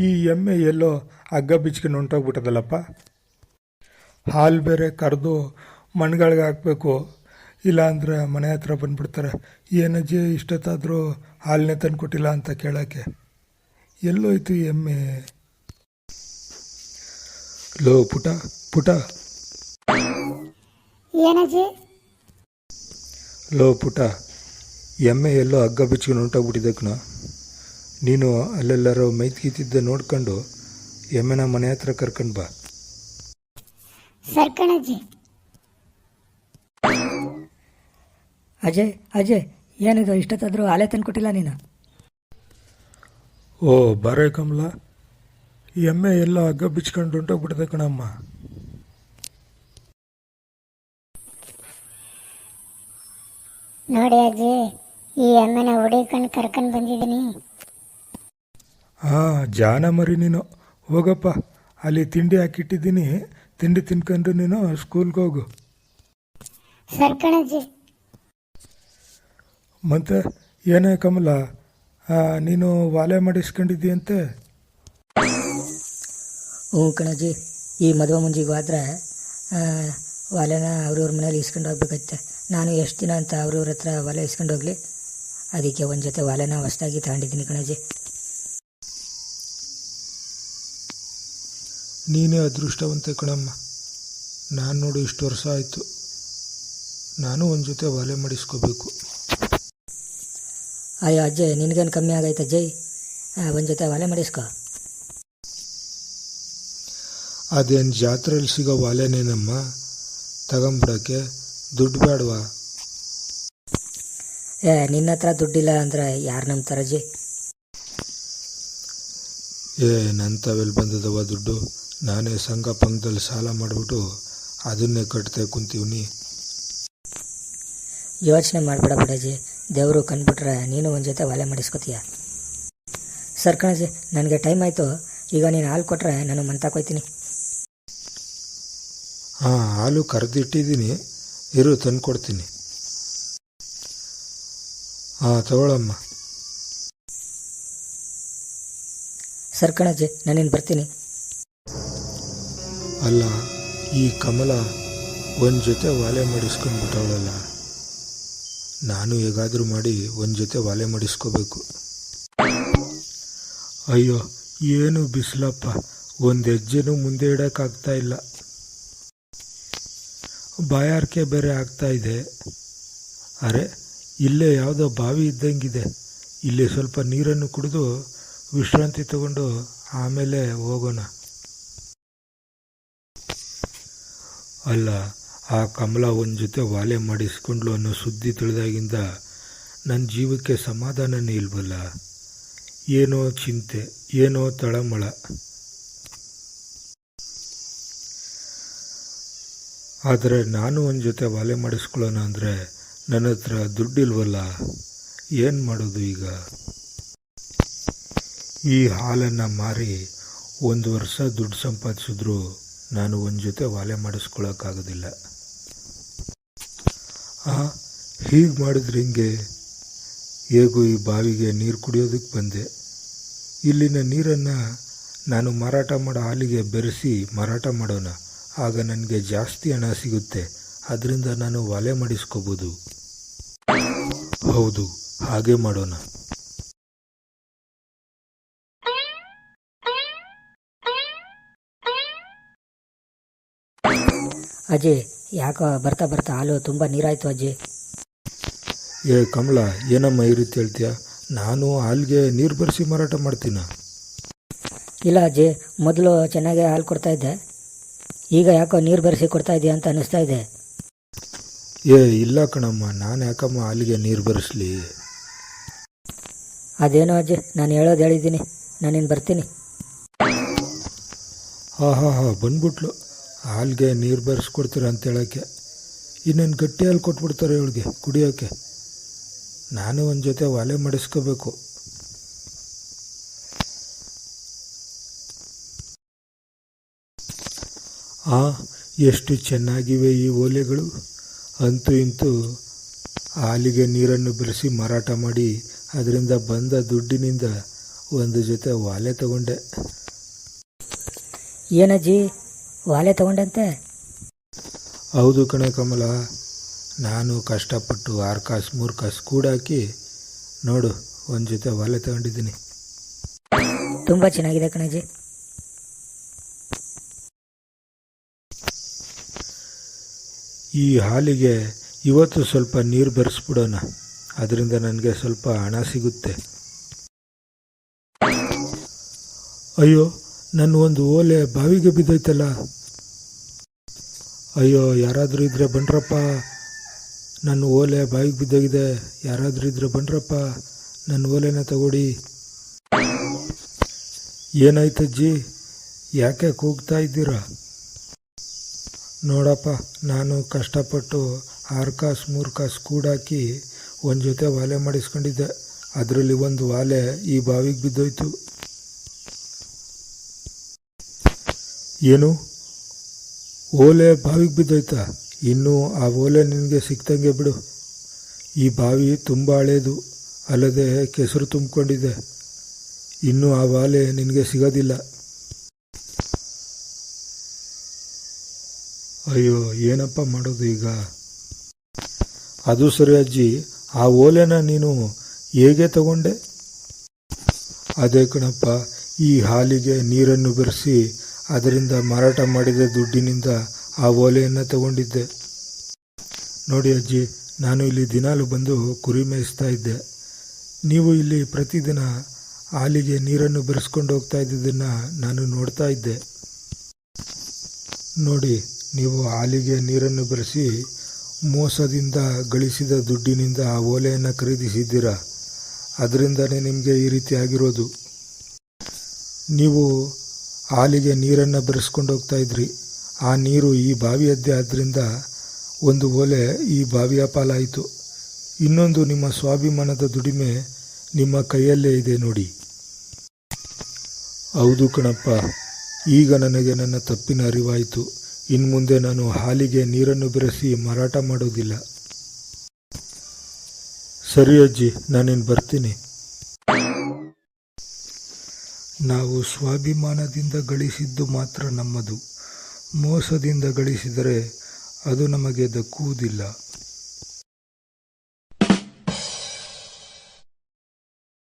ಈ ಎಮ್ಮೆ ಎಲ್ಲೋ ಹಗ್ಗ ಬಿಚ್ಕೊಂಡು ಹೊಂಟೋಗ್ಬಿಟ್ಟದಲ್ಲಪ್ಪ. ಹಾಲು ಬೇರೆ ಕರೆದು ಮಣ್ಗಳಿಗೆ ಹಾಕಬೇಕು, ಇಲ್ಲಾಂದ್ರೆ ಮನೆ ಹತ್ರ ಬಂದುಬಿಡ್ತಾರೆ. ಏನಜ್ಜಿ ಇಷ್ಟೊತ್ತಾದರೂ ಹಾಲನ್ನೇ ತಂದು ಕೊಟ್ಟಿಲ್ಲ ಅಂತ ಕೇಳೋಕ್ಕೆ. ಎಲ್ಲೋಯ್ತು ಈ ಎಮ್ಮೆ? ಲೋ ಪುಟ ಪುಟ, ಏನಜ್ಜಿ? ಲೋ ಪುಟ, ಎಮ್ಮೆ ಎಲ್ಲೋ ಹಗ್ಗ ಬಿಚ್ಕೊಂಡು ಹೊಂಟೋಗ್ಬಿಟ್ಟಿದೆ ಕಣ. ನೀನು ಅಲ್ಲೆಲ್ಲರೂ ಮೈತ್ಗೀತಿದ್ದೆ ನೋಡ್ಕೊಂಡು ಎಮ್ಮೆನ ಮನೆ ಹತ್ರ ಕರ್ಕೊಂಡು ಬಾ. ಸರ್ಕಣಜ್ಜಿ. ಅಜಯ್ ಅಜಯ್, ಏನಿದು ಇಷ್ಟೊತ್ತಾದರೂ ಹಾಲೇ ತಂದು ಕೊಟ್ಟಿಲ್ಲ ನೀನು? ಓ ಬಾರೇ ಕಮಲ, ಎಮ್ಮೆ ಎಲ್ಲೋ ಹಗ್ಗ ಬಿಚ್ಕೊಂಡು ಹೊಂಟೋಗ್ಬಿಟ್ಟಿದೆ ಕಣಮ್ಮ. ನೋಡಿ ಅಜ್ಜಿ, ಈ ಎಮ್ಮೆನ ಹುಡುಕೊಂಡು ಕರ್ಕೊಂಡು ಬಂದಿದ್ದೀನಿ. ಹಾಂ, ಜಾನ ಮರಿ ನೀನು. ಹೋಗಪ್ಪ, ಅಲ್ಲಿ ತಿಂಡಿ ಹಾಕಿಟ್ಟಿದ್ದೀನಿ, ತಿಂಡಿ ತಿನ್ಕೊಂಡು ನೀನು ಸ್ಕೂಲ್ಗೆ ಹೋಗು. ಸರ್ಕಣಜ್ಜಿ. ಮತ್ತೆ ಏನೇ ಕಮಲ, ನೀನು ವಾಲೆ ಮಾಡಿಸ್ಕೊಂಡಿದ್ದೀಯಂತೆ? ಹ್ಞೂ ಕಣಜ್ಜಿ, ಈ ಮದುವೆ ಮುಂಜಿಗೆ ಹೋದ್ರೆ ಒಲೆನ ಅವ್ರವ್ರ ಮನೇಲಿ ಇಸ್ಕೊಂಡು ಹೋಗ್ಬೇಕೈತೆ. ನಾನು ಎಷ್ಟು ದಿನ ಅಂತ ಅವ್ರವ್ರ ಹತ್ರ ಒಲೆ ಇಸ್ಕೊಂಡು ಹೋಗಲಿ, ಅದಕ್ಕೆ ಒಂದು ಜೊತೆ ಒಲೆನ ಹೊಸ್ದಾಗಿ ತಗೊಂಡಿದ್ದೀನಿ ಕಣಜ್ಜಿ. ನೀನೇ ಅದೃಷ್ಟವಂತೆ ಕಣಮ್ಮ. ನಾನು ನೋಡಿ ಇಷ್ಟು ವರ್ಷ ಆಯಿತು, ನಾನು ಒಂದು ಜೊತೆ ಒಲೆ ಮಾಡಿಸ್ಕೋಬೇಕು. ಅಯ್ಯೋ ಅಜ್ಜಯ್, ನಿನಗೇನು ಕಮ್ಮಿ ಆಗೈತೆ ಅಜ್ಜಯ್? ಒಂದು ಜೊತೆ ಒಲೆ ಮಾಡಿಸ್ಕೊ. ಅದೇನು ಜಾತ್ರೆಯಲ್ಲಿ ಸಿಗೋ ಒಲೆನೇನಮ್ಮ ತಗೊಂಬಿಡೋಕ್ಕೆ? ದುಡ್ಡು ಬೇಡವಾ? ನಿನ್ನ ಹತ್ರ ದುಡ್ಡಿಲ್ಲ ಅಂದರೆ ಯಾರು ನಂಬ್ತಾರೆ ಅಜ್ಜಿ? ನಂತವೆಲ್ಲಿ ಬಂದದವ ದುಡ್ಡು? ನಾನೇ ಸಂಘ ಪಂಗದಲ್ಲಿ ಸಾಲ ಮಾಡಿಬಿಟ್ಟು ಅದನ್ನೇ ಕಟ್ತೆ ಕುಂತೀವ್ನಿ. ಯೋಚನೆ ಮಾಡಬೇಡ ಬಿಡಜ್ಜಿ, ದೇವರು ಕಂಡುಬಿಟ್ರೆ ನೀನು ಒಂದು ಜೊತೆ ಒಲೆ ಮಾಡಿಸ್ಕೊತೀಯ. ಸರ್ ಕಣಜ್ಜಿ, ನನಗೆ ಟೈಮ್ ಆಯಿತು, ಈಗ ನೀನು ಹಾಲು ಕೊಟ್ಟರೆ ನಾನು ಮಂತಾಕೋಯ್ತೀನಿ. ಹಾಂ, ಹಾಲು ಕರೆದಿಟ್ಟಿದ್ದೀನಿ, ಇರು ತಂದು ಕೊಡ್ತೀನಿ. ಹಾಂ ತಗೊಳಮ್ಮ. ಸರ್ ಕಣಜ್ಜಿ, ನಾನಿನ್ನು ಬರ್ತೀನಿ. ಅಲ್ಲ, ಈ ಕಮಲ ಒಂದು ಜೊತೆ ವಾಲೆ ಮಾಡಿಸ್ಕೊಂಡ್ಬಿಟ್ಟವಳಲ್ಲ. ನಾನು ಹೇಗಾದರೂ ಮಾಡಿ ಒಂದು ಜೊತೆ ವಾಲೆ ಮಾಡಿಸ್ಕೋಬೇಕು. ಅಯ್ಯೋ, ಏನು ಬಿಸಿಲಪ್ಪ, ಒಂದು ಹೆಜ್ಜೆನೂ ಮುಂದೆ ಇಡೋಕ್ಕಾಗ್ತಾ ಇಲ್ಲ. ಬಾಯಾರಿಕೆ ಬೇರೆ ಆಗ್ತಾ ಇದೆ. ಅರೆ, ಇಲ್ಲೇ ಯಾವುದೋ ಬಾವಿ ಇದ್ದಂಗಿದೆ. ಇಲ್ಲಿ ಸ್ವಲ್ಪ ನೀರನ್ನು ಕುಡಿದು ವಿಶ್ರಾಂತಿ ತಗೊಂಡು ಆಮೇಲೆ ಹೋಗೋಣ. ಅಲ್ಲ, ಆ ಕಮಲ ಒಂದು ಜೊತೆ ವಾಲೆ ಮಾಡಿಸ್ಕೊಂಡ್ಲು ಅನ್ನೋ ಸುದ್ದಿ ತಿಳಿದಾಗಿಂದ ನನ್ನ ಜೀವಕ್ಕೆ ಸಮಾಧಾನನೇ ಇಲ್ವಲ್ಲ. ಏನೋ ಚಿಂತೆ, ಏನೋ ತಳಮಳ. ಆದರೆ ನಾನು ಒಂದು ಜೊತೆ ವಾಲೆ ಮಾಡಿಸ್ಕೊಳ್ಳೋಣ ಅಂದರೆ ನನ್ನ ಹತ್ರ ದುಡ್ಡಿಲ್ವಲ್ಲ. ಏನು ಮಾಡೋದು ಈಗ? ಈ ಹಾಲನ್ನು ಮಾರಿ 1 ವರ್ಷ ದುಡ್ಡು ಸಂಪಾದಿಸಿದ್ರು ನಾನು ಒಂದು ಜೊತೆ ವಾಲೆ ಮಾಡಿಸ್ಕೊಳ್ಳೋಕ್ಕಾಗೋದಿಲ್ಲ. ಹೀಗೆ ಮಾಡಿದ್ರೆ ಹಿಂಗೆ? ಹೇಗೂ ಈ ಬಾವಿಗೆ ನೀರು ಕುಡಿಯೋದಕ್ಕೆ ಬಂದೆ. ಇಲ್ಲಿನ ನೀರನ್ನು ನಾನು ಮಾರಾಟ ಮಾಡೋ ಹಾಲಿಗೆ ಬೆರೆಸಿ ಮಾರಾಟ ಮಾಡೋಣ. ಆಗ ನನಗೆ ಜಾಸ್ತಿ ಹಣ ಸಿಗುತ್ತೆ. ಅದರಿಂದ ನಾನು ವಾಲೆ ಮಾಡಿಸ್ಕೋಬೋದು. ಹೌದು, ಹಾಗೆ ಮಾಡೋಣ. ಅಜ್ಜಿ, ಯಾಕೋ ಬರ್ತಾ ಬರ್ತಾ ಹಾಲು ತುಂಬ ನೀರಾಯಿತು ಅಜ್ಜಿ. ಕಮಲ, ಏನಮ್ಮ ಈ ರೀತಿ ಹೇಳ್ತೀಯ? ನಾನು ಹಾಲಿಗೆ ನೀರು ಬೆರೆಸಿ ಮಾರಾಟ ಮಾಡ್ತೀನ? ಇಲ್ಲ ಅಜ್ಜಿ, ಮೊದಲು ಚೆನ್ನಾಗೇ ಹಾಲು ಕೊಡ್ತಾಯಿದ್ದೆ, ಈಗ ಯಾಕೋ ನೀರು ಬೆರೆಸಿ ಕೊಡ್ತಾ ಇದೆಯಾ ಅಂತ ಅನ್ನಿಸ್ತಾ ಇದೆ. ಇಲ್ಲ ಕಣಮ್ಮ, ನಾನು ಯಾಕಮ್ಮ ಹಾಲಿಗೆ ನೀರು ಬೆರೆಸಲಿ? ಅದೇನೋ ಅಜ್ಜಿ, ನಾನು ಹೇಳೋದು ಹೇಳಿದ್ದೀನಿ, ನಾನಿನ್ನು ಬರ್ತೀನಿ. ಹಾಂ ಬಂದ್ಬಿಟ್ಲು. ಹಾಲಿಗೆ ನೀರು ಬೆರೆಸ್ಕೊಡ್ತೀರ ಅಂತ ಹೇಳೋಕ್ಕೆ. ಇನ್ನೇನು ಗಟ್ಟಿ ಹಾಲು ಕೊಟ್ಬಿಡ್ತಾರೆ ಇವಳಿಗೆ ಕುಡಿಯೋಕ್ಕೆ. ನಾನು ಒಂದು ಜೊತೆ ವಾಲೆ ಮಾಡಿಸ್ಕೋಬೇಕು. ಎಷ್ಟು ಚೆನ್ನಾಗಿವೆ ಈ ಓಲೆಗಳು. ಅಂತೂ ಇಂತೂ ಹಾಲಿಗೆ ನೀರನ್ನು ಬೆರೆಸಿ ಮಾರಾಟ ಮಾಡಿ ಅದರಿಂದ ಬಂದ ದುಡ್ಡಿನಿಂದ ಒಂದು ಜೊತೆ ವಾಲೆ ತಗೊಂಡೆ. ಏನಜ್ಜಿ ವಾಲೆ ತಗೊಂಡಂತೆ? ಹೌದು ಕಣೆ ಕಮಲ, ನಾನು ಕಷ್ಟಪಟ್ಟು 6 ಕಾಸು 3 ಕಾಸು ಕೂಡಾಕಿ ನೋಡು ಒಂದು ಜೊತೆ ವಾಲೆ ತಗೊಂಡಿದ್ದೀನಿ. ತುಂಬ ಚೆನ್ನಾಗಿದೆ ಕಣಜ್ಜಿ. ಈ ಹಾಲಿಗೆ ಇವತ್ತು ಸ್ವಲ್ಪ ನೀರು ಬೆರೆಸ್ಬಿಡೋಣ, ಅದರಿಂದ ನನಗೆ ಸ್ವಲ್ಪ ಹಣ ಸಿಗುತ್ತೆ. ಅಯ್ಯೋ, ನನ್ನ ಒಂದು ಓಲೆ ಬಾವಿಗೆ ಬಿದ್ದೋಯ್ತಲ್ಲ. ಅಯ್ಯೋ, ಯಾರಾದರೂ ಇದ್ರೆ ಬನ್ರಪ್ಪ, ನನ್ನ ಓಲೆ ಬಾವಿಗೆ ಬಿದ್ದೋಗಿದೆ. ಯಾರಾದರೂ ಇದ್ರೆ ಬನ್ರಪ್ಪ, ನನ್ನ ಓಲೆನ ತಗೊಡಿ. ಏನಾಯ್ತಜ್ಜಿ, ಯಾಕೆ ಕೂಗ್ತಾ ಇದ್ದೀರಾ? ನೋಡಪ್ಪ, ನಾನು ಕಷ್ಟಪಟ್ಟು 6 ಕಾಸು 3 ಕಾಸು ಕೂಡಾಕಿ ಒಂದು ಜೊತೆ ವಾಲೆ ಮಾಡಿಸ್ಕೊಂಡಿದ್ದೆ. ಅದರಲ್ಲಿ ಒಂದು ವಾಲೆ ಈ ಬಾವಿಗೆ ಬಿದ್ದೋಯ್ತು. ಏನು, ಓಲೆ ಬಾವಿಗೆ ಬಿದ್ದೋಯ್ತಾ? ಇನ್ನೂ ಆ ಓಲೆ ನಿನಗೆ ಸಿಕ್ತಂಗೆ ಬಿಡು. ಈ ಬಾವಿ ತುಂಬ ಹಳೇದು, ಅಲ್ಲದೆ ಕೆಸರು ತುಂಬಿಕೊಂಡಿದೆ. ಇನ್ನೂ ಆ ವಾಲೆ ನಿನಗೆ ಸಿಗೋದಿಲ್ಲ. ಅಯ್ಯೋ, ಏನಪ್ಪ ಮಾಡೋದು ಈಗ? ಅದು ಸರಿ ಅಜ್ಜಿ, ಆ ಓಲೆನ ನೀನು ಹೇಗೆ ತಗೊಂಡೆ? ಅದೇ ಕಣಪ್ಪ, ಈ ಹಾಲಿಗೆ ನೀರನ್ನು ಬೆರೆಸಿ ಅದರಿಂದ ಮಾರಾಟ ಮಾಡಿದ ದುಡ್ಡಿನಿಂದ ಆ ಓಲೆಯನ್ನು ತಗೊಂಡಿದ್ದೆ. ನೋಡಿ ಅಜ್ಜಿ, ನಾನು ಇಲ್ಲಿ ದಿನಾಲು ಬಂದು ಕುರಿ ಮೇಯಿಸ್ತಾ ಇದ್ದೆ. ನೀವು ಇಲ್ಲಿ ಪ್ರತಿದಿನ ಹಾಲಿಗೆ ನೀರನ್ನು ಬೆರೆಸ್ಕೊಂಡು ಹೋಗ್ತಾ ಇದ್ದಿದ್ದನ್ನು ನಾನು ನೋಡ್ತಾ ಇದ್ದೆ. ನೋಡಿ, ನೀವು ಹಾಲಿಗೆ ನೀರನ್ನು ಬೆರೆಸಿ ಮೋಸದಿಂದ ಗಳಿಸಿದ ದುಡ್ಡಿನಿಂದ ಆ ಓಲೆಯನ್ನು ಖರೀದಿಸಿದ್ದೀರಾ. ಅದರಿಂದನೇ ನಿಮಗೆ ಈ ರೀತಿ ಆಗಿರೋದು. ನೀವು ಹಾಲಿಗೆ ನೀರನ್ನು ಬೆರೆಸ್ಕೊಂಡು ಹೋಗ್ತಾ ಇದ್ರಿ. ಆ ನೀರು ಈ ಬಾವಿಯದ್ದೇ ಆದ್ದರಿಂದ ಒಂದು ಓಲೆ ಈ ಬಾವಿಯ ಪಾಲಾಯಿತು. ಇನ್ನೊಂದು ನಿಮ್ಮ ಸ್ವಾಭಿಮಾನದ ದುಡಿಮೆ ನಿಮ್ಮ ಕೈಯಲ್ಲೇ ಇದೆ ನೋಡಿ. ಹೌದು ಕಣಪ್ಪ, ಈಗ ನನಗೆ ನನ್ನ ತಪ್ಪಿನ ಅರಿವಾಯಿತು. ಇನ್ನು ಮುಂದೆ ನಾನು ಹಾಲಿಗೆ ನೀರನ್ನು ಬೆರೆಸಿ ಮಾರಾಟ ಮಾಡೋದಿಲ್ಲ. ಸರಿ ಅಜ್ಜಿ, ನಾನಿನ್ನು ಬರ್ತೀನಿ. ನಾವು ಸ್ವಾಭಿಮಾನದಿಂದ ಗಳಿಸಿದ್ದು ಮಾತ್ರ ನಮ್ಮದು. ಮೋಸದಿಂದ ಗಳಿಸಿದರೆ ಅದು ನಮಗೆ ದಕ್ಕುವುದಿಲ್ಲ.